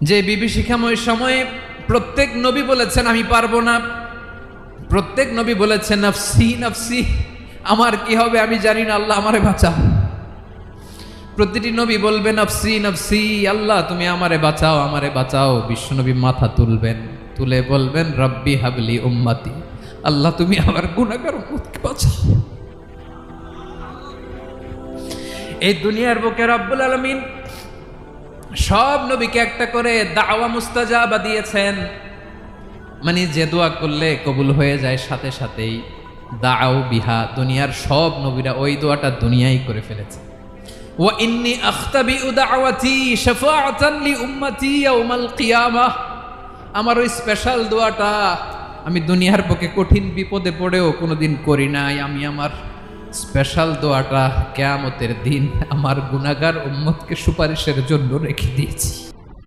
যে বিভীষিকাময় সময়ে প্রত্যেক নবী বলেছেন আমি পারবো না, প্রত্যেক নবী বলেছেন নফসি নফসি, আমার কি হবে আমি জানি না, আল্লাহ আমারে বাঁচাও। প্রতিটি নবী বলবেন নফসি নফসি, আল্লাহ তুমি আমারে বাঁচাও আমারে বাঁচাও। বিশ্বনবী মাথা তুলবেন, তুলে বলবেন রব্বি হাবলি উম্মতি, আল্লাহ তুমি আমার গুনাহগার উম্মতকে বাঁচাও। এই দুনিয়ার বুকে রব্বুল আলামিন সব নবীকে একটা করে দাওয়া মুস্তাজাবা দিয়েছেন, মানে যে দোয়া করলে কবুল হয়ে যায় সাথে সাথেই দাও বিহা। দুনিয়ার সব নবীরা ওই দোয়াটা দুনিয়ায় করে ফেলেছে। ওয়া ইন্নী আখতাবিউ দাওয়াতি শাফাআতান লি উম্মতি ইয়াউমাল কিয়ামাহ, আমার ওই স্পেশাল দোয়াটা আমি দুনিয়ার বুকে কঠিন বিপদে পড়েও কোনোদিন করি নাই। আমি আমার স্পেশাল দোয়াটা কিয়ামতের দিন আমার গুনাহগার উম্মতকে সুপারিশের জন্য রেখে দিয়েছি।